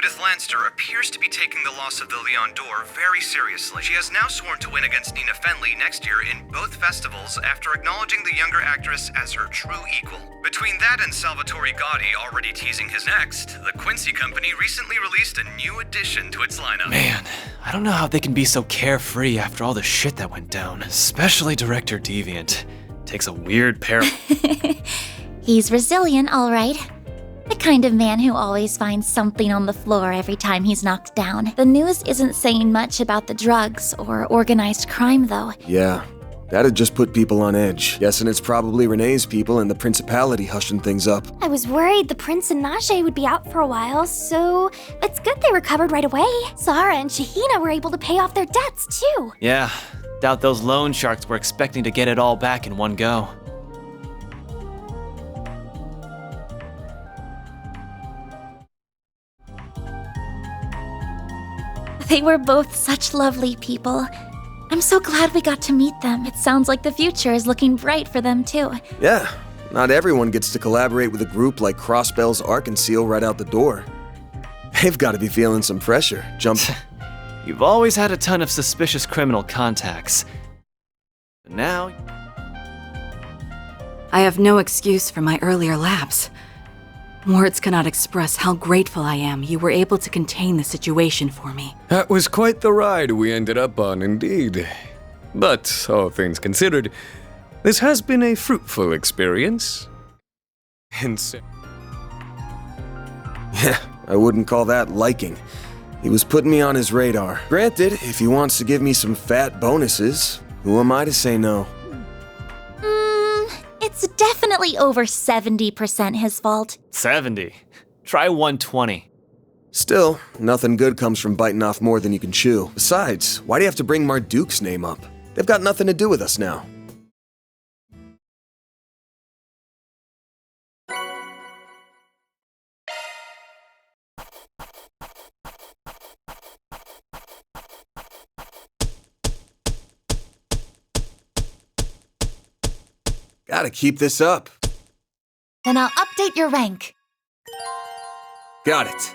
Judith Lanster appears to be taking the loss of the Leon d'Or very seriously. She has now sworn to win against Nina Fenley next year in both festivals after acknowledging the younger actress as her true equal. Between that and Salvatore Gotti already teasing his next, the Quincy Company recently released a new addition to its lineup. Man, I don't know how they can be so carefree after all the shit that went down, especially Director Deviant. Takes a weird pair. He's resilient, all right. The kind of man who always finds something on the floor every time he's knocked down. The news isn't saying much about the drugs or organized crime, though. Yeah, that'd just put people on edge. Guessing it's probably Renee's people and the Principality hushing things up. I was worried the Prince and Najee would be out for a while, so it's good they recovered right away. Zara and Shahina were able to pay off their debts, too. Yeah, doubt those loan sharks were expecting to get it all back in one go. They were both such lovely people. I'm so glad we got to meet them. It sounds like the future is looking bright for them, too. Yeah, not everyone gets to collaborate with a group like Crossbell's Ark-and-Seal right out the door. They've got to be feeling some pressure. You've always had a ton of suspicious criminal contacts. But now... I have no excuse for my earlier lapse. Words cannot express how grateful I am you were able to contain the situation for me. That was quite the ride we ended up on, indeed. But, all things considered, this has been a fruitful experience. Yeah, I wouldn't call that liking. He was putting me on his radar. Granted, if he wants to give me some fat bonuses, who am I to say no? It's definitely over 70% his fault. 70. Try 120. Still, nothing good comes from biting off more than you can chew. Besides, why do you have to bring Marduk's name up? They've got nothing to do with us now. Gotta keep this up. Then I'll update your rank. Got it.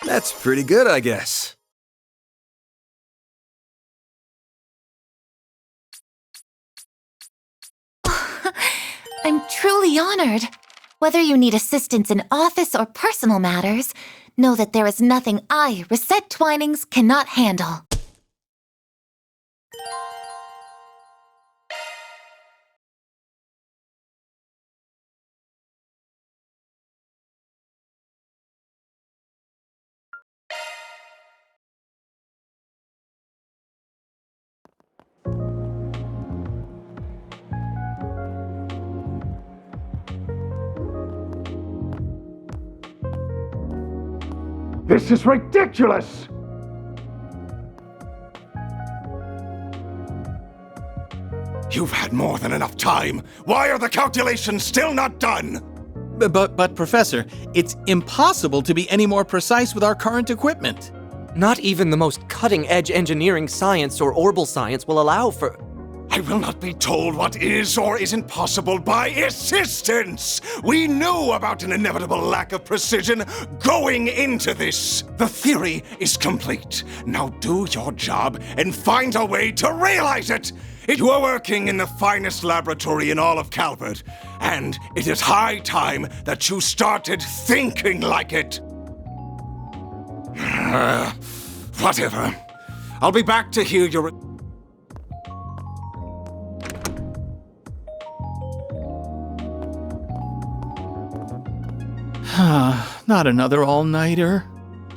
That's pretty good, I guess. I'm truly honored. Whether you need assistance in office or personal matters, know that there is nothing I, Reset Twinings, cannot handle. This is ridiculous! You've had more than enough time. Why are the calculations still not done? But Professor, it's impossible to be any more precise with our current equipment. Not even the most cutting-edge engineering science or orbal science will allow for... I will not be told what is or isn't possible by assistance! We knew about an inevitable lack of precision going into this! The theory is complete. Now do your job and find a way to realize it! You are working in the finest laboratory in all of Calvert, and it is high time that you started thinking like it! Whatever. I'll be back to hear your... Not another all-nighter.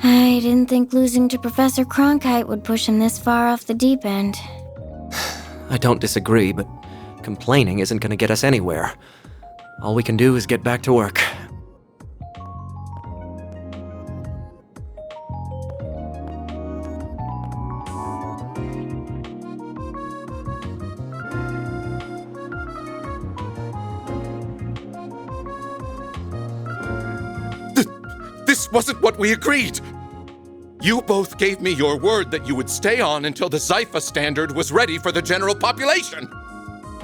I didn't think losing to Professor Cronkite would push him this far off the deep end. I don't disagree, but complaining isn't gonna get us anywhere. All we can do is get back to work. This wasn't what we agreed! You both gave me your word that you would stay on until the Zypha standard was ready for the general population!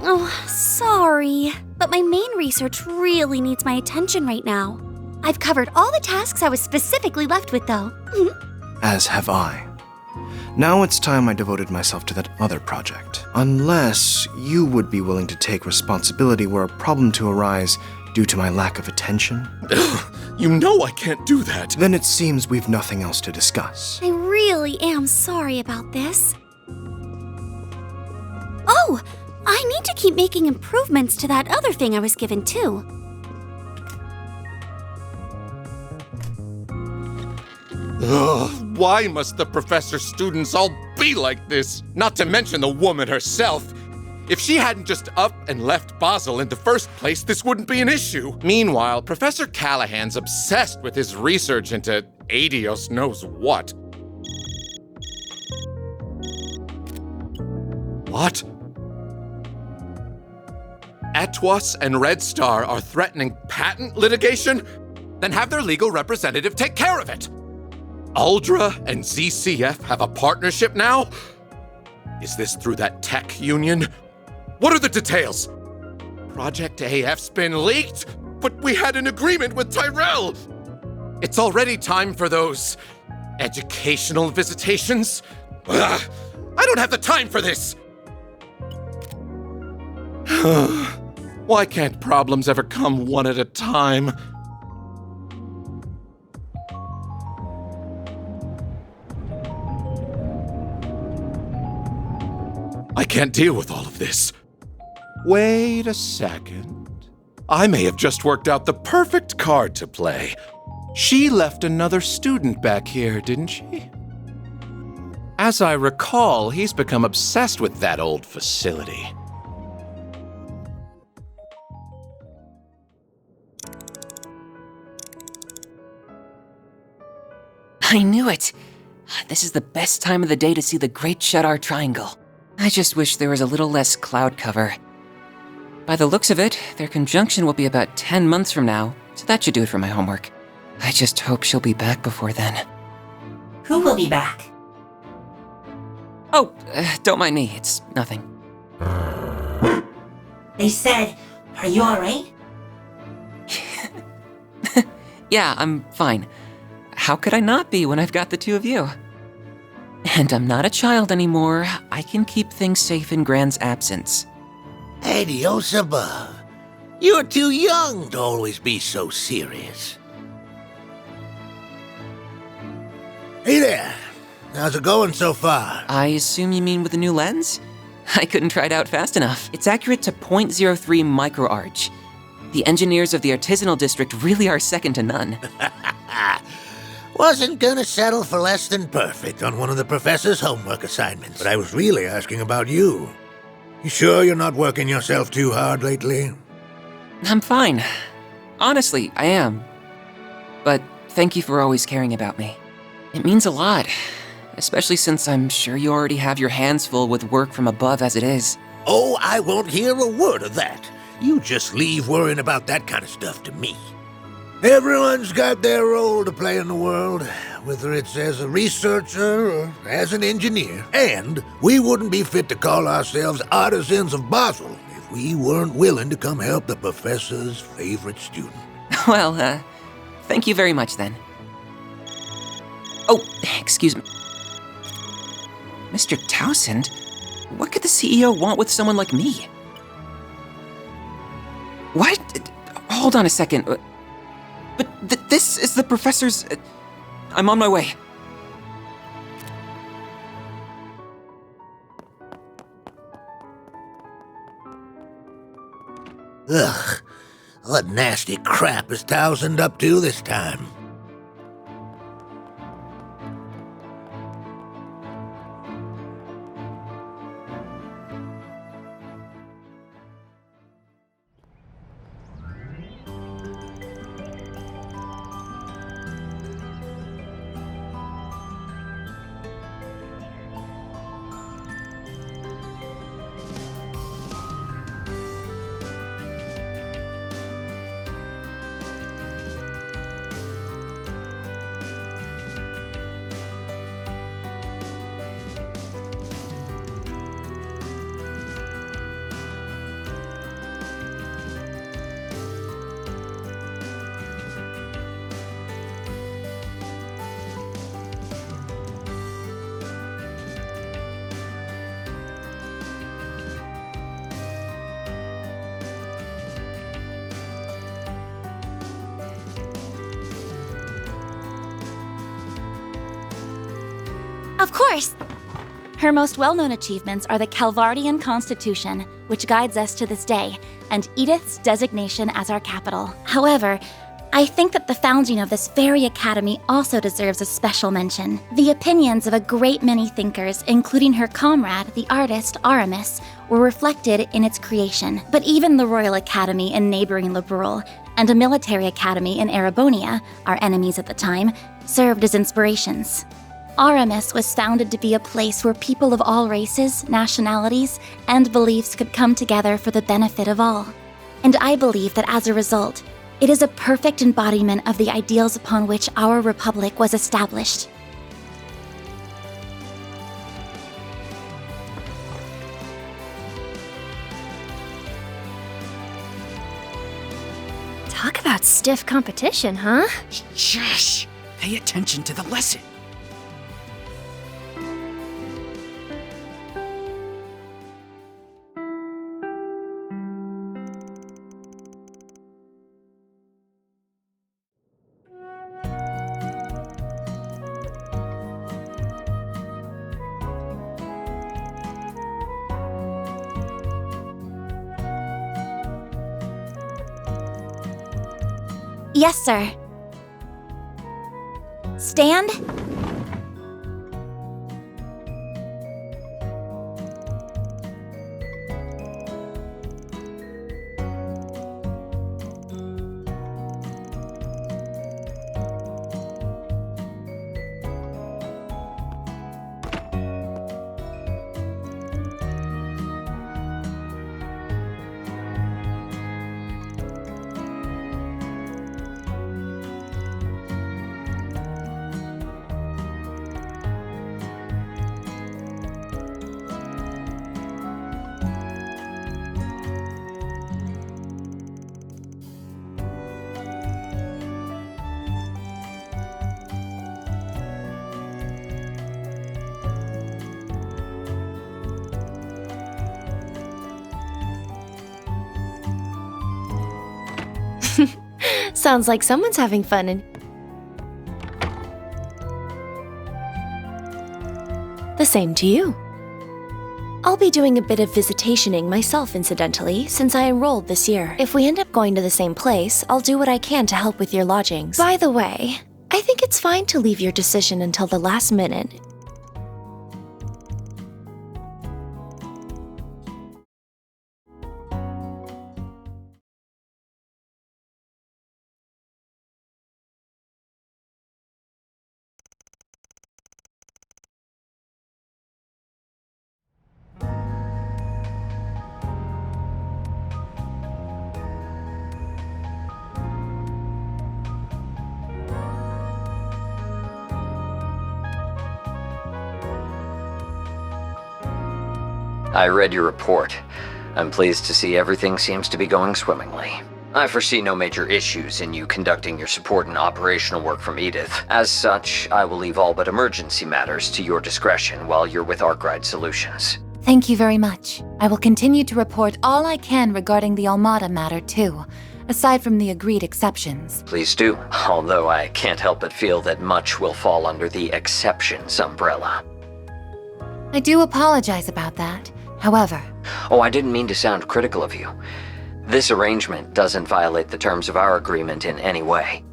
Oh, sorry. But my main research really needs my attention right now. I've covered all the tasks I was specifically left with, though. As have I. Now it's time I devoted myself to that other project. Unless you would be willing to take responsibility were a problem to arise due to my lack of attention. You know I can't do that. Then it seems we've nothing else to discuss. I really am sorry about this. Oh, I need to keep making improvements to that other thing I was given, too. Ugh, why must the professor's students all be like this? Not to mention the woman herself. If she hadn't just up and left Basel in the first place, this wouldn't be an issue. Meanwhile, Professor Callahan's obsessed with his research into Adios knows what. What? Atwas and Red Star are threatening patent litigation? Then have their legal representative take care of it. Aldra and ZCF have a partnership now? Is this through that tech union? What are the details? Project AF's been leaked, but we had an agreement with Tyrell. It's already time for those educational visitations. Ugh, I don't have the time for this. Why can't problems ever come one at a time? I can't deal with all of this. Wait a second. I may have just worked out the perfect card to play. She left another student back here, didn't she? As I recall, he's become obsessed with that old facility. I knew it! This is the best time of the day to see the Great Shadar Triangle. I just wish there was a little less cloud cover. By the looks of it, their conjunction will be about 10 months from now, so that should do it for my homework. I just hope she'll be back before then. Who will be back? Oh, don't mind me, it's nothing. They said, are you alright? Yeah, I'm fine. How could I not be when I've got the two of you? And I'm not a child anymore. I can keep things safe in Gran's absence. Adios above. You're too young to always be so serious. Hey there. How's it going so far? I assume you mean with the new lens? I couldn't try it out fast enough. It's accurate to 0.03 microarch. The engineers of the artisanal district really are second to none. Wasn't gonna settle for less than perfect on one of the professor's homework assignments, but I was really asking about you. You sure you're not working yourself too hard lately? I'm fine. Honestly, I am. But thank you for always caring about me. It means a lot, especially since I'm sure you already have your hands full with work from above as it is. Oh, I won't hear a word of that. You just leave worrying about that kind of stuff to me. Everyone's got their role to play in the world, whether it's as a researcher or as an engineer. And we wouldn't be fit to call ourselves artisans of Basel if we weren't willing to come help the professor's favorite student. Well, thank you very much then. Oh, excuse me. Mr. Townsend, what could the CEO want with someone like me? What? Hold on a second. But this is the professor's... I'm on my way. Ugh, what nasty crap is Townsend up to this time? Of course! Her most well-known achievements are the Calvardian Constitution, which guides us to this day, and Edith's designation as our capital. However, I think that the founding of this very academy also deserves a special mention. The opinions of a great many thinkers, including her comrade, the artist Aramis, were reflected in its creation. But even the Royal Academy in neighboring Liberal and a military academy in Erebonia, our enemies at the time, served as inspirations. Aramis was founded to be a place where people of all races, nationalities, and beliefs could come together for the benefit of all. And I believe that as a result, it is a perfect embodiment of the ideals upon which our republic was established. Talk about stiff competition, huh? Shush! Pay attention to the lesson. Yes, sir. Stand. Sounds like someone's having fun and... The same to you. I'll be doing a bit of visitationing myself, incidentally, since I enrolled this year. If we end up going to the same place, I'll do what I can to help with your lodgings. By the way, I think it's fine to leave your decision until the last minute. I read your report. I'm pleased to see everything seems to be going swimmingly. I foresee no major issues in you conducting your support and operational work from Edith. As such, I will leave all but emergency matters to your discretion while you're with Arkwright Solutions. Thank you very much. I will continue to report all I can regarding the Almada matter, too, aside from the agreed exceptions. Please do, although I can't help but feel that much will fall under the exceptions umbrella. I do apologize about that. However... Oh, I didn't mean to sound critical of you. This arrangement doesn't violate the terms of our agreement in any way.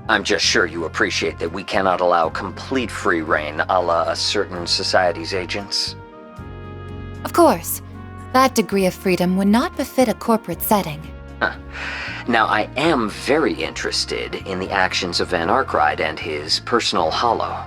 I'm just sure you appreciate that we cannot allow complete free rein a la a certain society's agents. Of course. That degree of freedom would not befit a corporate setting. Huh. Now, I am very interested in the actions of Van Arkwright and his personal hollow.